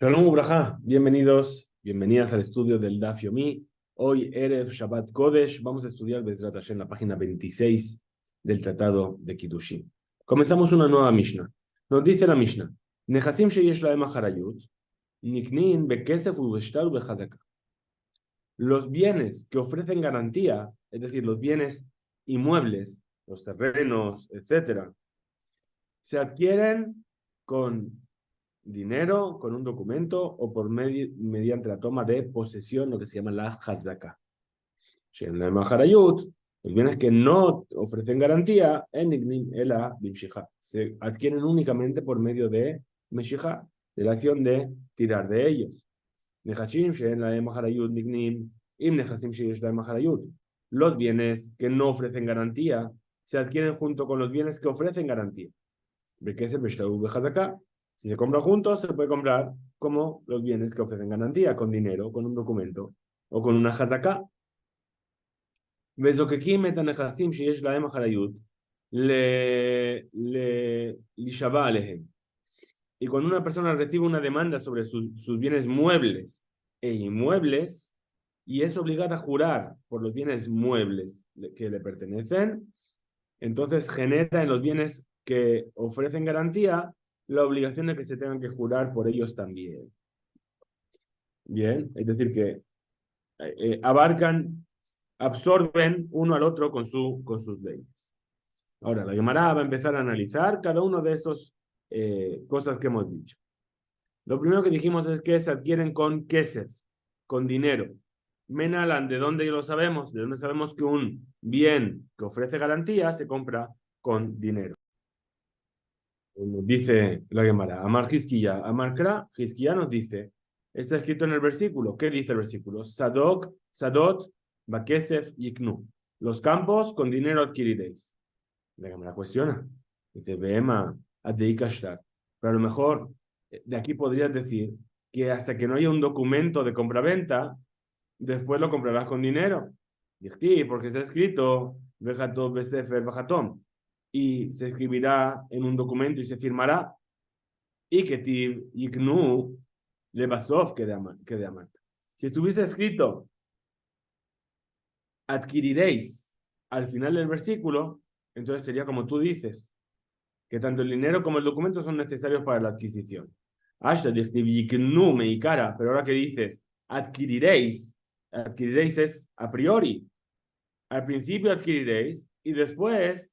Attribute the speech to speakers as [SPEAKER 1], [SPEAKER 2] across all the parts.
[SPEAKER 1] Shalom Ubrajá, bienvenidos, bienvenidas al estudio del Daf Yomi. Hoy, Erev Shabbat Kodesh, vamos a estudiar Bezrat Hashem, la página 26 del Tratado de Kiddushin. Comenzamos una nueva Mishnah. Nos dice la Mishnah, Nechasim sheyesh lahem acharayut, niknin bekesef ubeshtar ubechazaka. Los bienes que ofrecen garantía, es decir, los bienes inmuebles, los terrenos, etcétera, se adquieren con dinero, con un documento o mediante la toma de posesión, lo que se llama la hazaka. En la maharayut, los bienes que no ofrecen garantía, se adquieren únicamente por medio de meshija, de la acción de tirar de ellos. Los bienes que no ofrecen garantía se adquieren junto con los bienes que ofrecen garantía. Si se compran juntos, se puede comprar como los bienes que ofrecen garantía, con dinero, con un documento o con una hazaká. Y cuando una persona recibe una demanda sobre sus bienes muebles e inmuebles y es obligada a jurar por los bienes muebles que le pertenecen, entonces genera en los bienes que ofrecen garantía la obligación de que se tengan que jurar por ellos también. Bien, es decir, que absorben uno al otro con sus leyes. Ahora, la Gemara va a empezar a analizar cada uno de estos cosas que hemos dicho. Lo primero que dijimos es que se adquieren con kesef, con dinero. Menalan, ¿de dónde lo sabemos? ¿De dónde sabemos que un bien que ofrece garantía se compra con dinero? Dice la Gemara, Amar Hizkiya, Amar Kra, Hizkiya nos dice, está escrito en el versículo. ¿Qué dice el versículo? Sadot, Bakesef, Yiknu. Los campos con dinero adquiriréis. La Gemara cuestiona. Dice, Vema, Adeikashtar. Pero a lo mejor de aquí podrías decir que hasta que no haya un documento de compraventa, después lo comprarás con dinero. Dichti, porque está escrito, Vejatov, Besefer, Bajatom. Y se escribirá en un documento y se firmará. Y que Yiknu, Lebasov, que de Amarta. Si estuviese escrito, adquiriréis al final del versículo, entonces sería como tú dices, que tanto el dinero como el documento son necesarios para la adquisición. Pero ahora que dices, adquiriréis es a priori. Al principio adquiriréis y después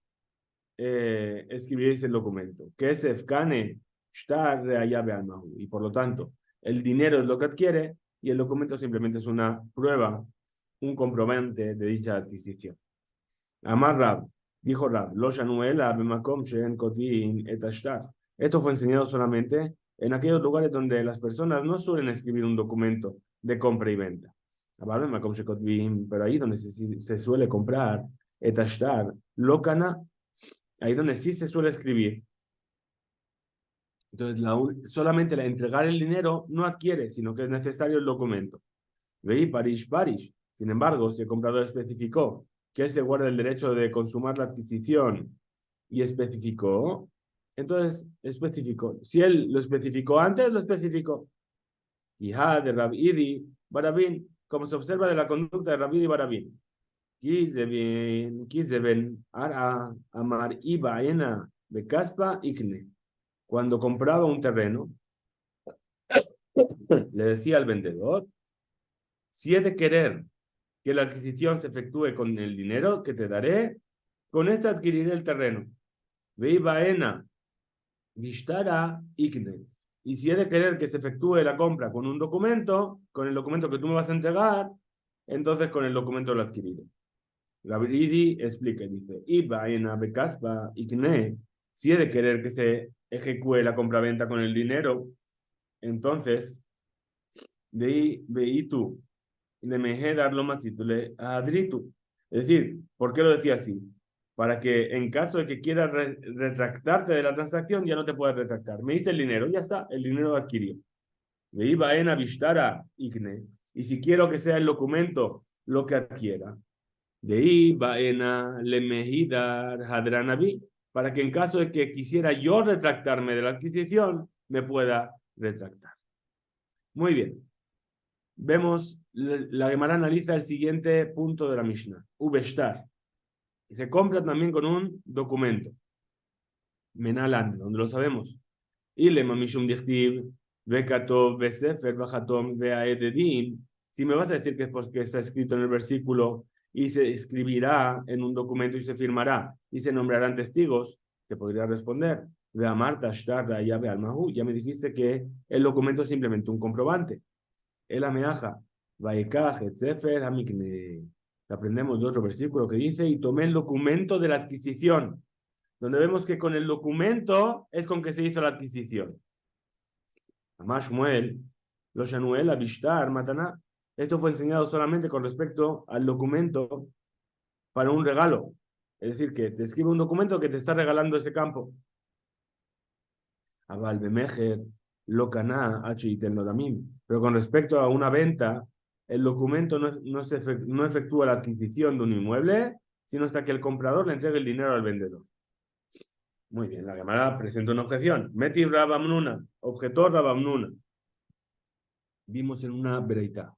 [SPEAKER 1] escribiréis el documento. Que es Efkane Shtar Reayabe Almahu. Y por lo tanto, el dinero es lo que adquiere y el documento simplemente es una prueba, un comprobante de dicha adquisición. Amar Rab, dijo Rab, Lo Shanuela Bemakom Shen Kotin et Ashtar. Esto fue enseñado solamente en aquellos lugares donde las personas no suelen escribir un documento de compra y venta. Pero ahí donde se suele comprar et Ashtar, Lokana, ahí donde sí se suele escribir. Entonces, solamente entregar el dinero no adquiere, sino que es necesario el documento. Veí Parish. Sin embargo, si el comprador especificó que él se guarda el derecho de consumar la adquisición y especificó, entonces especificó. Si él lo especificó antes, lo especificó. Hija de Rabidi Barabin, como se observa de la conducta de Rabidi Barabin. Kizeben Ara Amar Ibaena Bekaspa Ikne. Cuando compraba un terreno, le decía al vendedor, si he de querer que la adquisición se efectúe con el dinero que te daré, con esto adquiriré el terreno. Ve baena, vishtara ikne. Y si he de querer que se efectúe la compra con un documento, con el documento que tú me vas a entregar, entonces con el documento lo adquiriré. La Bridi explica y dice, y baena bekaspa ikne. Si he de querer que se ejecute la compraventa con el dinero, entonces, de ahí veí tú le mejé darlo más le adritu. Es decir, ¿por qué lo decía así? Para que en caso de que quieras retractarte de la transacción, ya no te puedas retractar. Me diste el dinero, ya está, el dinero adquirió. Me iba en avistara igne. Y si quiero que sea el documento lo que adquiera. De iba en le mejidar hadranabi. Para que en caso de que quisiera yo retractarme de la adquisición, me pueda retractar. Muy bien. Vemos, la Gemara analiza el siguiente punto de la Mishnah. Ubeshtar. Y se compra también con un documento. Menalan, donde lo sabemos. Ilema mishum dichtiv, vekatov, besefer, bajatom, veaededim. Si me vas a decir que es porque está escrito en el versículo y se escribirá en un documento y se firmará y se nombrarán testigos, te podría responder. Vea Marta, Shtarra, ya ve Almahu. Ya me dijiste que el documento es simplemente un comprobante. El ameaja, Vaikaj, etzefer, amikne. Aprendemos de otro versículo que dice: y tomé el documento de la adquisición, donde vemos que con el documento es con que se hizo la adquisición. Amar Shmuel, lo Shanuel, Abishtar, Mataná. Esto fue enseñado solamente con respecto al documento para un regalo. Es decir, que te escribe un documento que te está regalando ese campo. Abal Bemejer, lo Caná, pero con respecto a una venta, el documento no efectúa la adquisición de un inmueble, sino hasta que el comprador le entregue el dinero al vendedor. Muy bien, la Gemara presenta una objeción. Meti Rabamnuna, objetor Rabamnuna. Vimos en una bereita.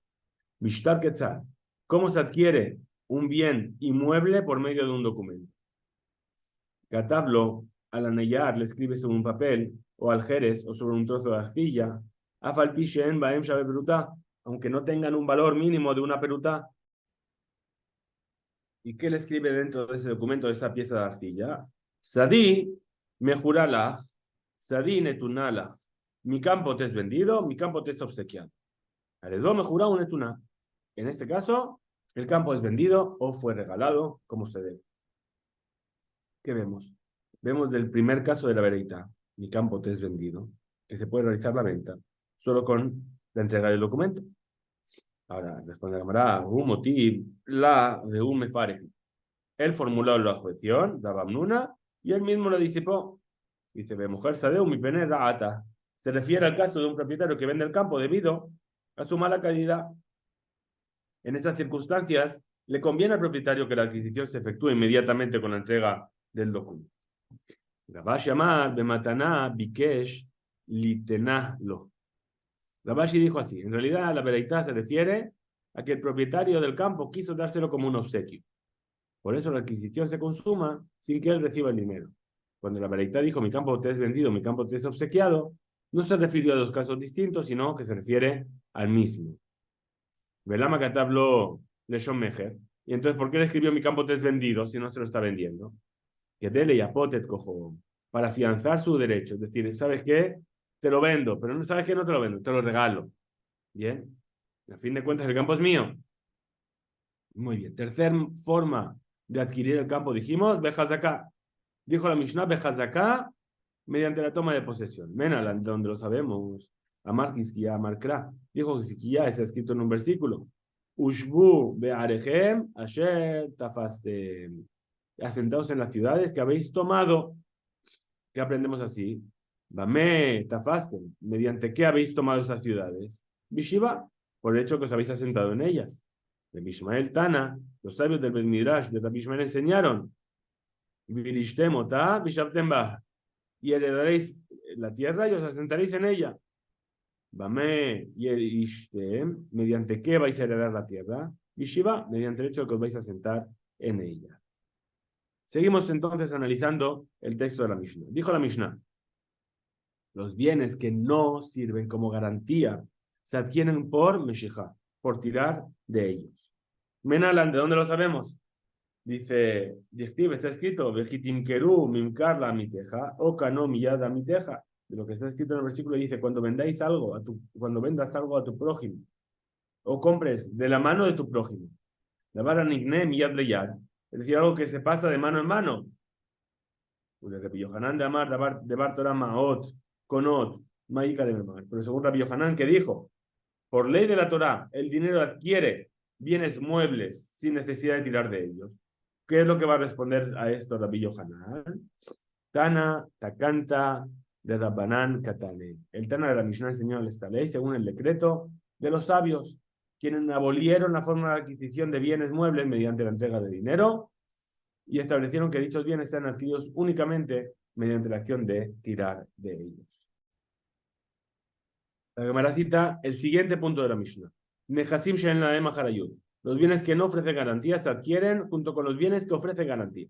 [SPEAKER 1] Mishtar Quetzal. ¿Cómo se adquiere un bien inmueble por medio de un documento? Catablo, al anellar, le escribe sobre un papel, o al jerez, o sobre un trozo de arcilla. Afalpishen baem shabe peruta, aunque no tengan un valor mínimo de una peruta. ¿Y qué le escribe dentro de ese documento, de esa pieza de arcilla? Sadí, mejuralach, sadí netunalach. Mi campo te es vendido, mi campo te es obsequiado. Arezó mejura un netuna. En este caso, el campo es vendido o fue regalado, como se debe. ¿Qué vemos? Vemos del primer caso de la vereita, mi campo te es vendido, que se puede realizar la venta solo con la entrega del documento. Ahora, responde la Gemara, un motivo, la de un mefare. Él formuló la objeción, daba Nuna, y él mismo lo disipó. Dice, ve mujer sadeu mi pene ata. Se refiere al caso de un propietario que vende el campo debido a su mala calidad. En estas circunstancias, le conviene al propietario que la adquisición se efectúe inmediatamente con la entrega del documento. Rabashi Amar Bemataná Bikesh Litenahlo. Rabashi dijo así: en realidad, la vereitá se refiere a que el propietario del campo quiso dárselo como un obsequio. Por eso la adquisición se consuma sin que él reciba el dinero. Cuando la vereitá dijo: mi campo te es vendido, mi campo te es obsequiado, no se refirió a dos casos distintos, sino que se refiere al mismo. Velama Katablo Leshon Mejer. Y entonces, ¿por qué le escribió mi campo te es vendido si no se lo está vendiendo? Que dele y apotet cojo, para afianzar su derecho. Es decir, ¿sabes qué? Te lo vendo, pero no sabes qué, no te lo vendo, te lo regalo. Bien. A fin de cuentas, el campo es mío. Muy bien. Tercer forma de adquirir el campo, dijimos, Bejazaká. Dijo la Mishnah, Bejazaká, mediante la toma de posesión. Menalan, donde lo sabemos. Amar Kiskia, Amar Kra. Dijo que Kiskia está escrito en un versículo. Ushbu be'arechem asher tafastem. Asentados en las ciudades que habéis tomado. ¿Qué aprendemos así? Dame tafastem. ¿Mediante qué habéis tomado esas ciudades? Bishiva, por el hecho que os habéis asentado en ellas. De Bishmael Tana, los sabios del Ben Midrash de Bishmael enseñaron: Virishtemota, Bishavtemba. Y heredaréis la tierra y os asentaréis en ella. Bame Yerishtem, ¿mediante qué vais a heredar la tierra? Bishiva, mediante el hecho de que os vais a sentar en ella. Seguimos entonces analizando el texto de la Mishnah. Dijo la Mishnah: los bienes que no sirven como garantía se adquieren por Meshijá, por tirar de ellos. Menalan, ¿de dónde lo sabemos? Dice, está escrito, Vejitimkeru, Mimkar la miteja, Okano miyada miteja. De lo que está escrito en el versículo dice: cuando vendas algo a tu prójimo, o compres de la mano de tu prójimo, la vara nigne miyad leyad, es decir, algo que se pasa de mano en mano. Rabbi Yohanan de Amar, de Bartorah Maot, Conot, Maika de Memar. Pero según Rabbi Yohanan, que dijo: por ley de la Torah, el dinero adquiere bienes muebles sin necesidad de tirar de ellos. ¿Qué es lo que va a responder a esto Rabbi Yohanan? Tana, Takanta, de Rabbanan, Katane. El Tana de la Mishnah enseñó esta ley según el decreto de los sabios, quienes abolieron la forma de adquisición de bienes muebles mediante la entrega de dinero y establecieron que dichos bienes sean adquiridos únicamente mediante la acción de tirar de ellos. La Gemara cita el siguiente punto de la Mishnah. Nehasim she'en lahem acharayut. Los bienes que no ofrecen garantía se adquieren junto con los bienes que ofrecen garantía.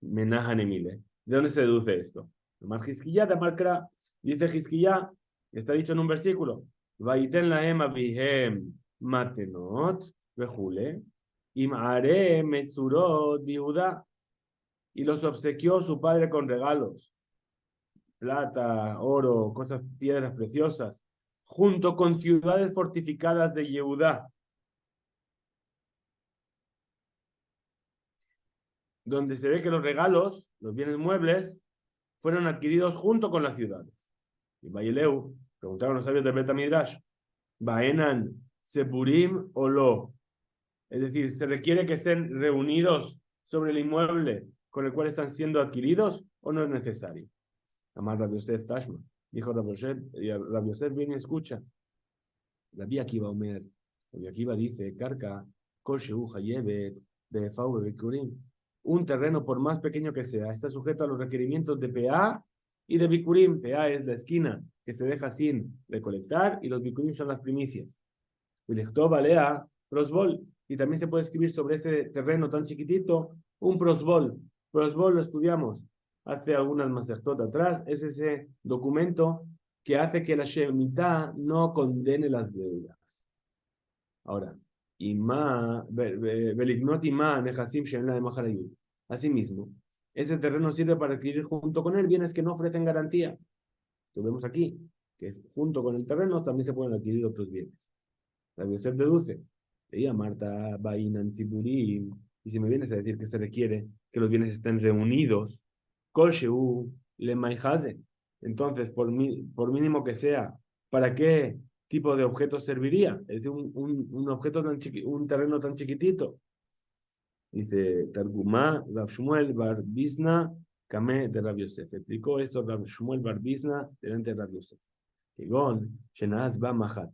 [SPEAKER 1] Menahan emile. ¿De dónde se deduce esto? Mar Hizquiyá de Markra. Dice Hizquiyá, está dicho en un versículo. Vaiten lahem avihem matenot vejule. Imare metzurot biudá. Y los obsequió su padre con regalos. Plata, oro, cosas, piedras preciosas. Junto con ciudades fortificadas de Yehudá, donde se ve que los regalos, los bienes muebles, fueron adquiridos junto con las ciudades. Y Baileu, preguntaron los sabios de Bet Midrash, ¿Baenan Sepurim o lo? Es decir, ¿se requiere que estén reunidos sobre el inmueble con el cual están siendo adquiridos o no es necesario? Amar Rabbi Yosef Tashma, dijo Rabbi Yosef, viene y escucha. Rabbi Akiva Omer, Rabbi Akiva dice, Karka, Kol Shehu Hayevet, Befau Bekurim. Un terreno, por más pequeño que sea, está sujeto a los requerimientos de PA y de Bikurim. PA es la esquina que se deja sin recolectar y los Bikurim son las primicias. Vilechtov Alea, Prosbol. Y también se puede escribir sobre ese terreno tan chiquitito un Prosbol. Prosbol lo estudiamos hace algunas masechtot atrás. Es ese documento que hace que la Shemitah no condene las deudas. Ahora, asimismo, ese terreno sirve para adquirir junto con él bienes que no ofrecen garantía. Lo vemos aquí, que junto con el terreno también se pueden adquirir otros bienes. Rabbi Yosef deduce, leía Marta, Bainan, Tziburim, y si me vienes a decir que se requiere que los bienes estén reunidos, Kol Sheu Lemaihaze, entonces, por mínimo que sea, ¿para qué tipo de objeto serviría? Es decir, un objeto un terreno tan chiquitito. Dice Targumá, Rav Shmuel Bar Bizna, Kameh de Rav Yosef. Explicó esto Rav Shmuel Bar Bizna delante de Rav Yosef. Egon, Shenaz Ba Mahat.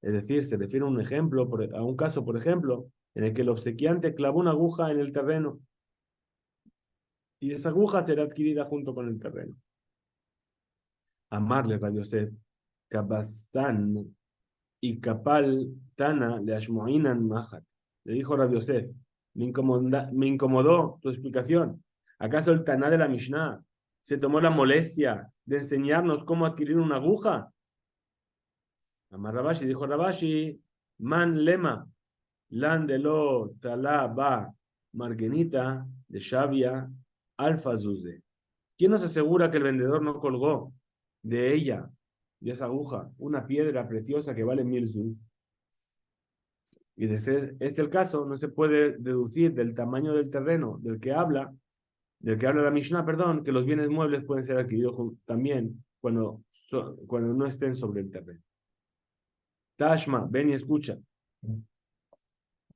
[SPEAKER 1] Es decir, se refiere a un ejemplo, a un caso, por ejemplo, en el que el obsequiante clavó una aguja en el terreno y esa aguja será adquirida junto con el terreno. Amarle Rav Yosef, Kabastán y Kapal Tana le Ashmoinan Mahat. Le dijo Rav Yosef, me incomodó tu explicación. ¿Acaso el Taná de la Mishnah se tomó la molestia de enseñarnos cómo adquirir una aguja? Amar Rabashi, dijo Rabashi, man lema, lan de lo talá ba margenita de Shavia alfa zuze. ¿Quién nos asegura que el vendedor no colgó de ella, de esa aguja, una piedra preciosa que vale 1000 zuz? Y de ser este el caso, no se puede deducir del tamaño del terreno del que habla la Mishnah, perdón, que los bienes muebles pueden ser adquiridos también cuando no estén sobre el terreno. Tashma, ven y escucha.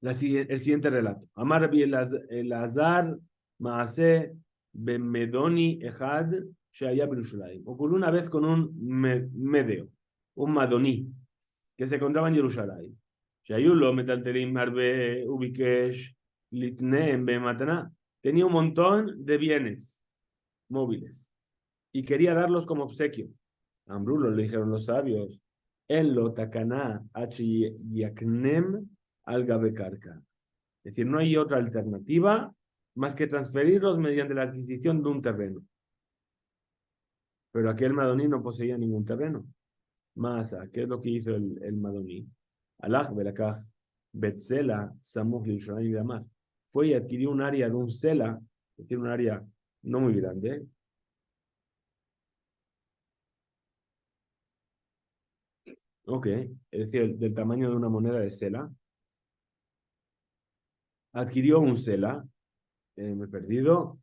[SPEAKER 1] El siguiente relato. Amar Rabbi Elazar Maase Bemedoni Echad Sheaya Yerushalayim. Ocurrió una vez con un medeo, un madoní, que se encontraba en Jerusalén. Shayulo metalterim harbe ubikesh litneem bematana. Tenía un montón de bienes móviles y quería darlos como obsequio. Ambrulo, le dijeron los sabios, en lo takana h yaknem al gabekarka. Es decir, no hay otra alternativa más que transferirlos mediante la adquisición de un terreno. Pero aquel madoní no poseía ningún terreno. Masa, ¿qué es lo que hizo el madoní? Alaj belakaj betzela samuch l'Yerushalayim v'amar. Fue y adquirió un área de un sela, que tiene un área no muy grande. Ok, es decir, del tamaño de una moneda de sela. Adquirió un sela. Me he perdido.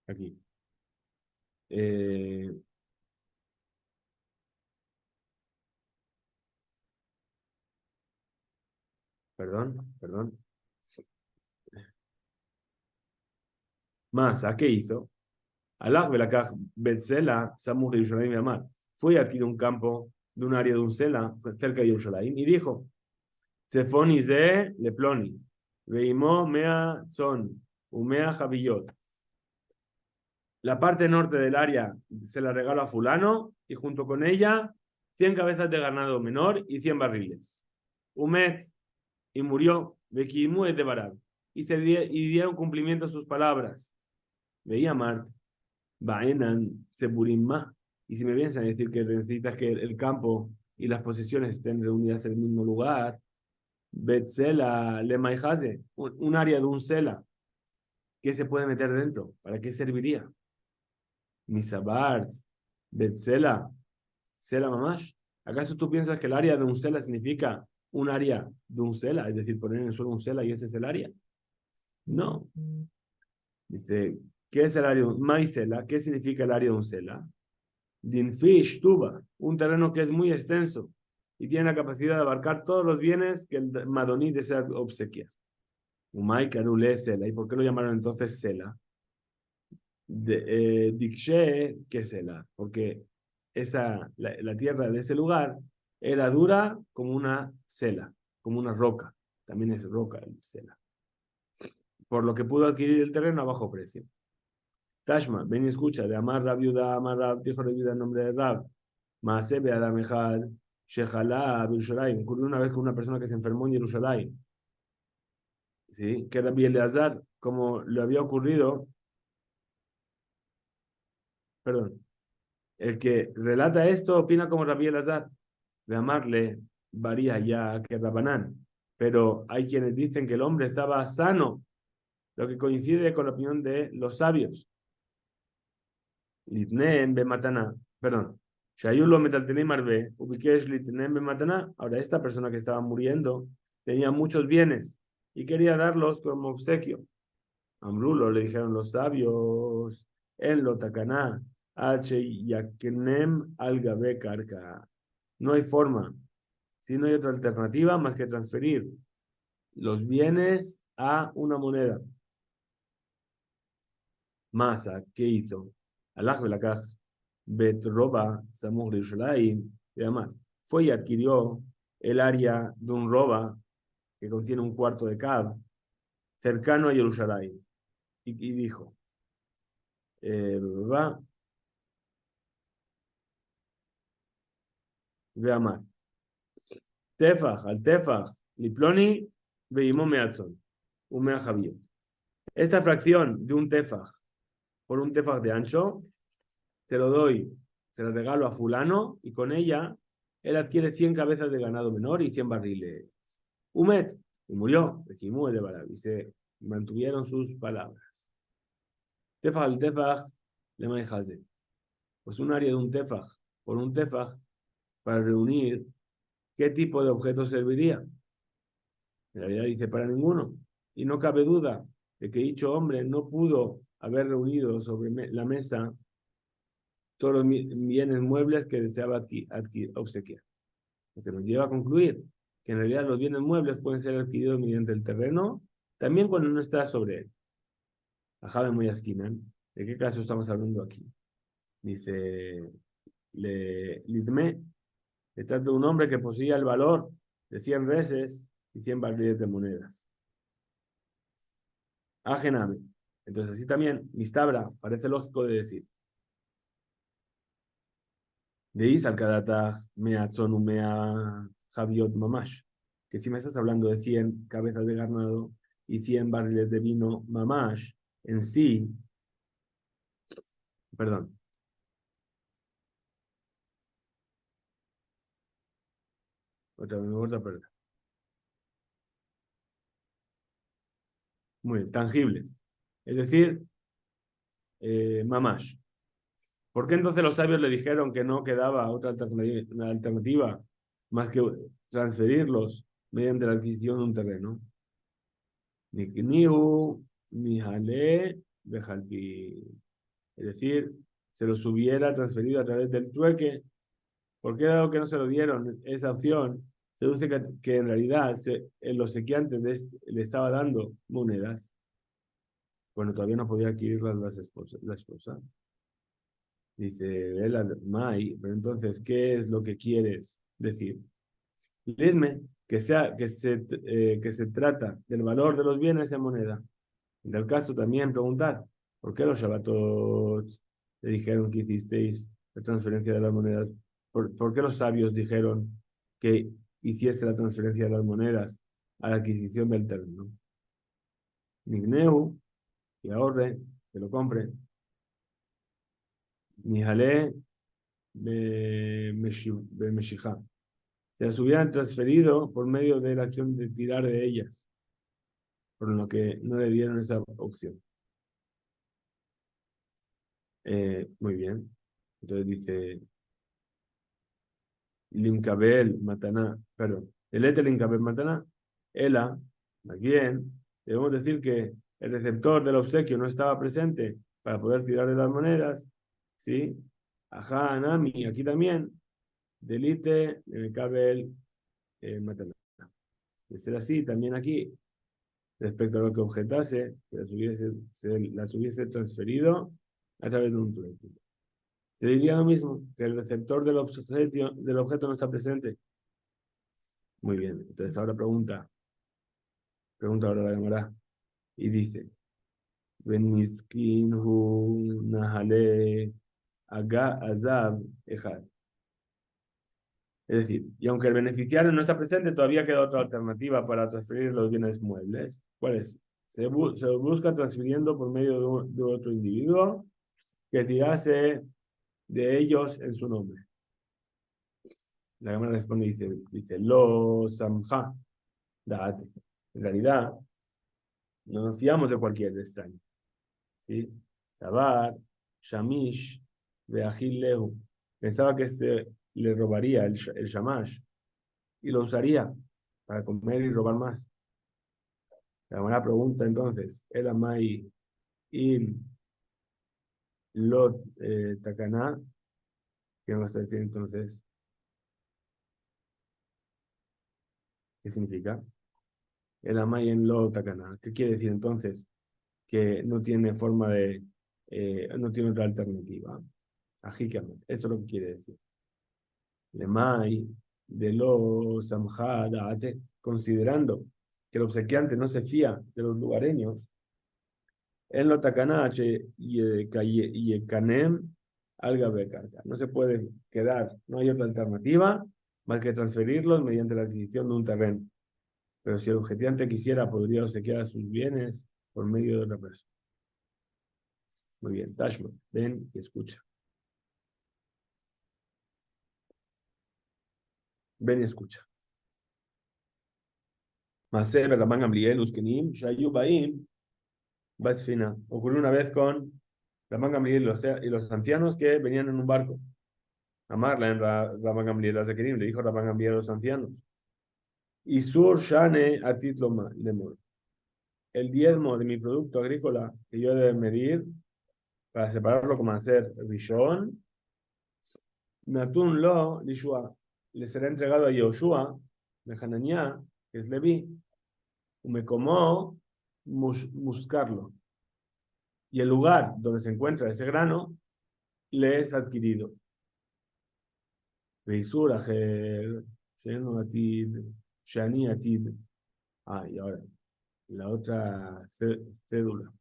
[SPEAKER 1] Aquí. Perdón. Más, ¿a qué hizo? Alaj belakaj betzela samuch l'Yerushalayim v'amar. Fue y adquirió un campo de un área de un sela cerca de Jerusalén y dijo, Tsefoni ze leploni, veimó mea son, Umea Javillot. La parte norte del área se la regalo a fulano y junto con ella 100 cabezas de ganado menor y 100 barriles. Umet y murió, Bekimu es de Barab. Y dieron cumplimiento a sus palabras. Veía Mart, Baenan, Seburimma. Y si me vienes a decir que necesitas que el campo y las posesiones estén reunidas en el mismo lugar, Betzela, Lemaihaze, un área de un Sela, ¿qué se puede meter dentro? ¿Para qué serviría? Misabart, Betzela, Sela Mamash. ¿Acaso tú piensas que el área de un Sela significa un área de un Sela? Es decir, poner en el suelo un Sela y ese es el área. No. Dice, ¿qué es el área? Maisela, ¿qué significa el área de un Sela? Dinfish, Tuba, un terreno que es muy extenso y tiene la capacidad de abarcar todos los bienes que el Madoní desea obsequiar. Umay Karule Sela. ¿Y por qué lo llamaron entonces Sela? Dikshe, que Sela. Porque la tierra de ese lugar era dura como una Sela, como una roca. También es roca el Sela. Por lo que pudo adquirir el terreno a bajo precio. Tashma, ven y escucha, de Amar Rab Yuda, Amar Rab, dijo Rab Yuda en nombre de Rab. Maasebe Adam Echad, Shejalá, Yerushalayim. Ocurrió una vez con una persona que se enfermó en Jerusalén. ¿Sí? Que Rabbi Eleazar, como le había ocurrido, perdón, el que relata esto opina como Rabbi Eleazar, de amarle varía ya que Rabanán. Pero hay quienes dicen que el hombre estaba sano, lo que coincide con la opinión de los sabios. Litnem Bematana, perdón. Shayulo Metaltelim Arbe, Ubikesh Litnem Bematana. Ahora, esta persona que estaba muriendo tenía muchos bienes y quería darlos como obsequio. Amrulo, le dijeron los sabios, en lo Takaná, H. Yaknem Algabe Karka. No hay forma, si no hay otra alternativa más que transferir los bienes a una moneda. Masa, ¿qué hizo? Alaj Belakaj, Bet-Roba, Samuj Yerushalayim, y demás. Fue y adquirió el área de un roba que contiene un cuarto de Cab, cercano a Jerusalén. Y dijo, va, ve amar. Tefaj, al Tefaj, Liploni, veimó Meatzon, un Mea Javier. Esta fracción de un Tefaj por un Tefaj de ancho, se lo doy, se lo regalo a fulano y con ella él adquiere 100 cabezas de ganado menor y 100 barriles. Umet, y murió, de Barab, y se mantuvieron sus palabras. Tefaj al Tefaj, le maíjaze. Pues un área de un Tefaj por un Tefaj para reunir, ¿qué tipo de objeto serviría? En realidad dice para ninguno. Y no cabe duda de que dicho hombre no pudo haber reunido sobre la mesa todos los bienes muebles que deseaba obsequiar. Lo que nos lleva a concluir que en realidad los bienes muebles pueden ser adquiridos mediante el terreno, también cuando no está sobre él. Ajabe muy esquinan. ¿De qué caso estamos hablando aquí? Dice, Lidme, se trata de un hombre que poseía el valor de 100 reses y 100 barriles de monedas. Ajename. Entonces así también, Mistabra, parece lógico de decir. De Isal Kadataj Mea Tzonu Mea Javiot Mamash. Que si me estás hablando de 100 cabezas de ganado y 100 barriles de vino Mamash, en sí, perdón, otra, perdón. Muy bien, tangibles. Es decir, Mamash. ¿Por qué entonces los sabios le dijeron que no quedaba otra alternativa más que transferirlos mediante la adquisición de un terreno? Niknihu, Nihale, Bejalpi. Es decir, se los hubiera transferido a través del trueque. ¿Por qué dado que no se lo dieron esa opción? Se dice que en realidad el obsequiante le estaba dando monedas cuando todavía no podía adquirirlas la esposa. Dice, Mai, pero entonces, ¿qué es lo que quieres decir? Dime que se trata del valor de los bienes en moneda. Del caso también preguntar, ¿por qué los Shabbatot le dijeron que hicisteis la transferencia de las monedas? ¿Por qué los sabios dijeron que hiciese la transferencia de las monedas a la adquisición del terreno? Nigneu, que ahorre, que lo compre. Nihale, Meshijá. Se las hubieran transferido por medio de la acción de tirar de ellas, por lo que no le dieron esa opción. Muy bien. Entonces dice, Limkabel Mataná, perdón, el Etel Limkabel Mataná, Ela, más bien, debemos decir que el receptor del obsequio no estaba presente para poder tirar de las monedas, ¿sí? Ajá, Anami, aquí también, Delite, Limkabel Mataná. De ser así, también aquí, respecto a lo que objetase, que las hubiese transferido a través de un trueque. Te diría lo mismo, que el receptor del objeto no está presente. Muy bien, entonces ahora pregunta ahora la llamará y dice, Beniskinhu Nahale Aga Azab Ejad. Es decir, y aunque el beneficiario no está presente, todavía queda otra alternativa para transferir los bienes muebles. ¿Cuál es? Se busca transfiriendo por medio de otro individuo que tirase de ellos en su nombre. La cámara responde y dice, Lo Samha, date. En realidad, no nos fiamos de cualquier extraño. ¿Sí? Tabar, Shamish, Beajil Lehu. Pensaba que este le robaría el Shamash y lo usaría para comer y robar más. La buena pregunta entonces, el Amai in Lot Takana, ¿qué nos está diciendo entonces? ¿Qué significa? El Amai en Lot Takana. ¿Qué quiere decir entonces? Que no tiene forma de, no tiene otra alternativa. Ajícame, eso es lo que quiere decir. Lemay, de los Samjadate, considerando que el obsequiante no se fía de los lugareños, en lo Takanache y el Canem alga becarca. No se puede quedar, no hay otra alternativa más que transferirlos mediante la adquisición de un terreno. Pero si el obsequiante quisiera, podría obsequiar sus bienes por medio de otra persona. Muy bien, Tashma, ven y escucha. Ven y escucha. Maser, Rabban Gamliel, Uskenim, Shayu Baim, Basfina. Ocurrió una vez con Rabban Gamliel y los ancianos que venían en un barco. Amarla en Rabban Gamliel, le dijo Rabban Gamliel a los ancianos. Isur Shane Atit Lemor. El diezmo de mi producto agrícola que yo debo medir para separarlo como hacer Rishon, Natun Lo, Lishua, le será entregado a Yoshua, de Hananiah, que es Leví, me comó buscarlo. Y el lugar donde se encuentra ese grano le es adquirido. Beisur, Ajer, Shani Atid. Y ahora, la otra cédula.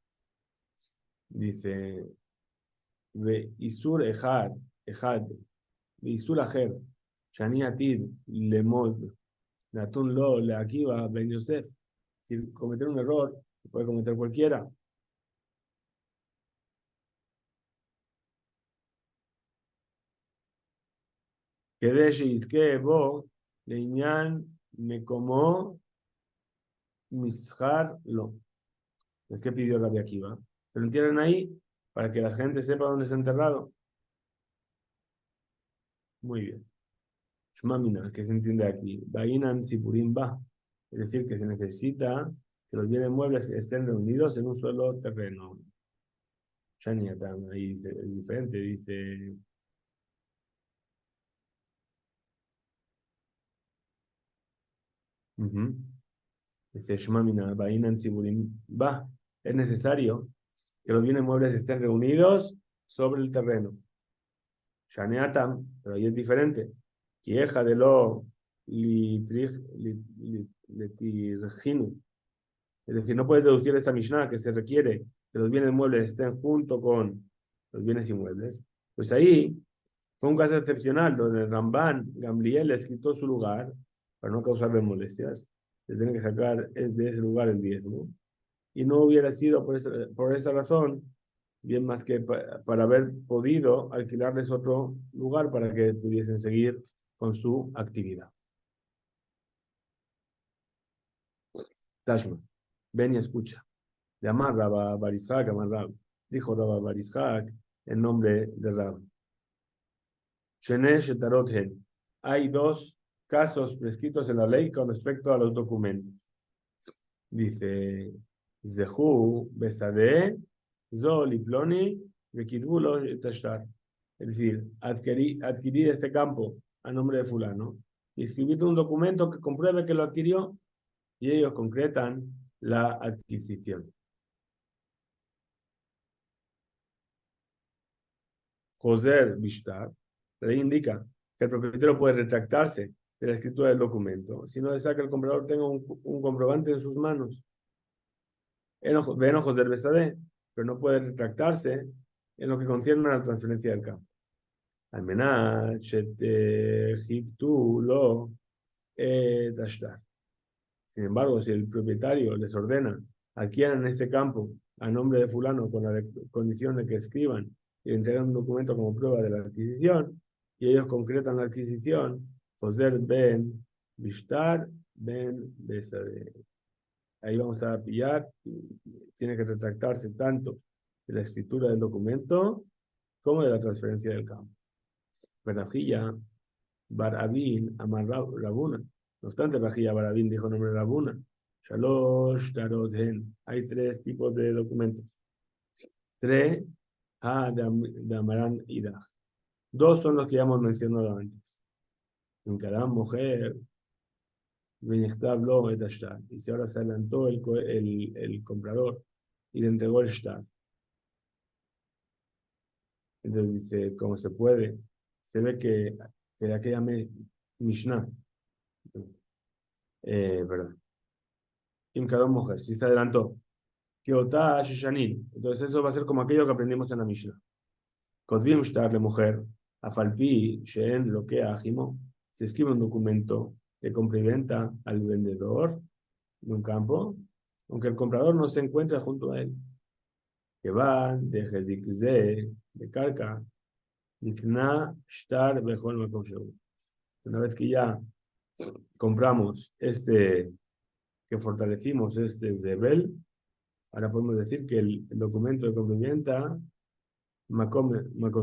[SPEAKER 1] Dice, Beisur Ejad, Beisur Ajer, Shani Atid, Lemod, Natun Lo, Leakiva, Ben Yosef. Si cometer un error, puede cometer cualquiera. כדי שיזכה בו לעניין מקומו מסחר לו. Es que pidió Rabbi Akiva. Pero entierren ahí para que la gente sepa dónde está enterrado. Muy bien. Shmamina, ¿qué se entiende aquí? Bainan Sipurim Ba. Es decir, que se necesita que los bienes muebles estén reunidos en un solo terreno. Shaniatam, ahí dice, es diferente, dice. Dice Shmamina, Bainan Sipurim Ba. Es necesario que los bienes muebles estén reunidos sobre el terreno. Shaneatam, pero ahí es diferente. Quieja de lo litirginu. Es decir, no puedes deducir esta Mishnah que se requiere que los bienes muebles estén junto con los bienes inmuebles. Pues ahí fue un caso excepcional donde el Ramban Gamliel les quitó su lugar para no causarle molestias. Se tiene que sacar de ese lugar el diezmo. Y no hubiera sido por esa razón, bien más que para haber podido alquilarles otro lugar para que pudiesen seguir con su actividad. Tashma, ven y escucha. Llamar Rabba Barishak, dijo Rabba Barishak en nombre de Rab. Shenesh Tarot Hen. Hay dos casos prescritos en la ley con respecto a los documentos. Dice, Zehu Besade, Zol y Ploni, Vekidbulo Tashtar. Es decir, adquirir este campo a nombre de fulano y escribir un documento que compruebe que lo adquirió y ellos concretan la adquisición. Joser Bishtar, la ley indica que el propietario puede retractarse de la escritura del documento si no desea que el comprador tenga un comprobante en sus manos. Ven ojos del Bestadé, pero no puede retractarse en lo que concierne a la transferencia del campo. Almenach, lo tashtar. Sin embargo, si el propietario les ordena adquieran este campo a nombre de fulano con la condición de que escriban y entreguen un documento como prueba de la adquisición, y ellos concretan la adquisición, Joser ben Bishtar ben Besade. Ahí vamos a pillar, tiene que retractarse tanto de la escritura del documento como de la transferencia del campo. Rajilla Barabin Amar Rabuna. No obstante, Rajilla Barabin dijo nombre Rabuna. Shalosh Tarot Hen. Hay tres tipos de documentos. Tres de Amaran Idach. Dos son los que ya hemos mencionado antes. En cada mujer, Benechtab et Ashtar. Y si ahora se adelantó el comprador y le entregó el Shtar. Entonces dice, ¿cómo se puede? Se ve que de aquella Mishnah, ¿verdad? En cada mujer, si se adelantó. Kiotá Shishanin. Entonces eso va a ser como aquello que aprendimos en la Mishnah. Kotvim Shtar, la mujer, Afalpi, Shen, lo que Ajimo. Se escribe un documento de compra y venta al vendedor de un campo, aunque el comprador no se encuentra junto a él. Que van de Jezikze, de Karka, Nikna Shtar, Bejol Makom Shehu. Una vez que ya compramos que fortalecimos este Zebel, ahora podemos decir que el documento de compra y venta Makom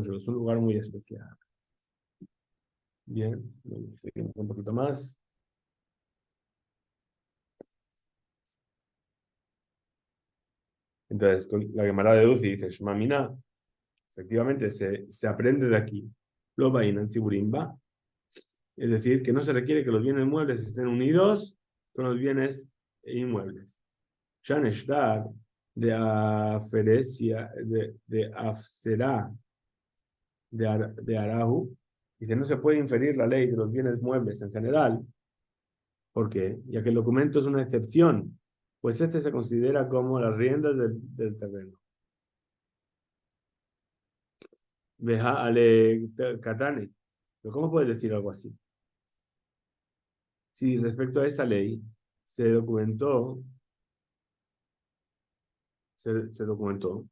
[SPEAKER 1] Shehu es un lugar muy especial. Bien, seguimos un poquito más. Entonces, la Gemara deduce y dice, Shmamina, efectivamente se aprende de aquí. Lo vainan siburimba, es decir, que no se requiere que los bienes muebles estén unidos con los bienes inmuebles. Shaneshtar de aferesia, de afserá, de Arahu, dice, no se puede inferir la ley de los bienes muebles en general. ¿Por qué? Ya que el documento es una excepción, pues este se considera como las riendas del terreno. Veja ale katane. ¿Pero cómo puedes decir algo así? Si respecto a esta ley se documentó, se documentó,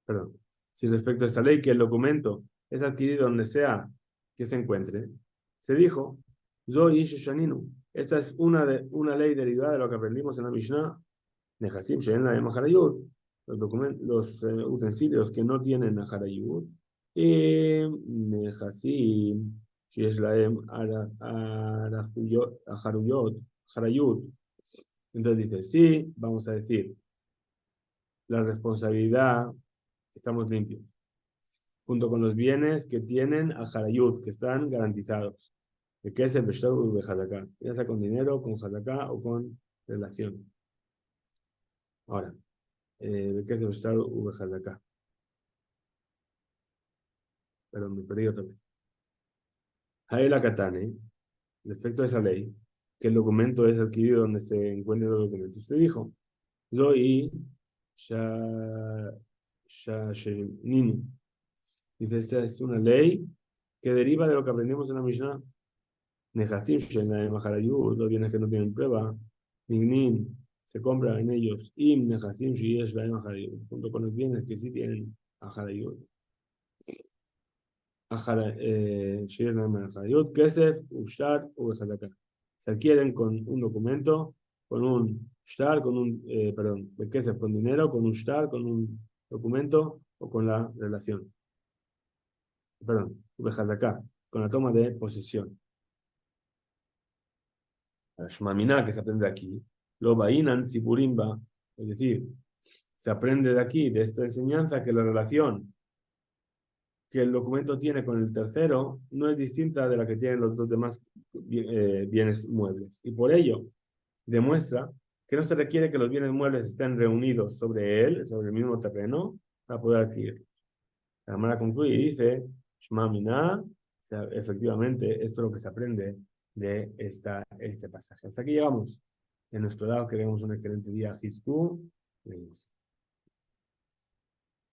[SPEAKER 1] perdón, si respecto a esta ley que el documento es adquirido donde sea que se encuentre, se dijo, Zoy Shaninu. Esta es una ley derivada de lo que aprendimos en la Mishnah, Nehasim Shein la de Maharayut, los utensilios que no tienen Maharayut, y Nehasim Shein la de Harayut. Entonces dice, sí, vamos a decir, la responsabilidad, estamos limpios, junto con los bienes que tienen a Harayut, que están garantizados. ¿De qué es el Beshtar de Hazaká? Ya sea con dinero, con Hazaká o con relación. Ahora, ¿de qué es el Beshtar de Hazaká? Perdón, me perdí otra vez. Haela Katane, respecto a esa ley, que el documento es adquirido donde se encuentra el documento. Usted dijo, Zoe Shashenini. Dice, esta es una ley que deriva de lo que aprendimos en la Mishnah. Nehasim Shenai Maharayut, los bienes que no tienen prueba. Nignin, se compra en ellos. Im Nehasim Sheyesh Laim Maharayut, junto con los bienes que sí tienen Maharayut. Sheyesh Laim Maharayut, Kesef, Ushtar, Ubezadaka. Se adquieren con un documento, con un shtar, con un, perdón, de Kesef con dinero, con un shtar, con un documento o con la relación. Perdón, Ubezadaka, con la toma de posesión. La Shmamina que se aprende aquí, lo Bainan Tzipurimba, es decir, se aprende de aquí, de esta enseñanza, que la relación que el documento tiene con el tercero no es distinta de la que tienen los dos demás bienes muebles. Y por ello demuestra que no se requiere que los bienes muebles estén reunidos sobre él, sobre el mismo terreno, para poder adquirirlos. La Gemara concluye y dice, Shema Mina, o sea, efectivamente, esto es lo que se aprende de este pasaje. Hasta aquí llegamos. En nuestro lado, que tengamos un excelente día. Jizku.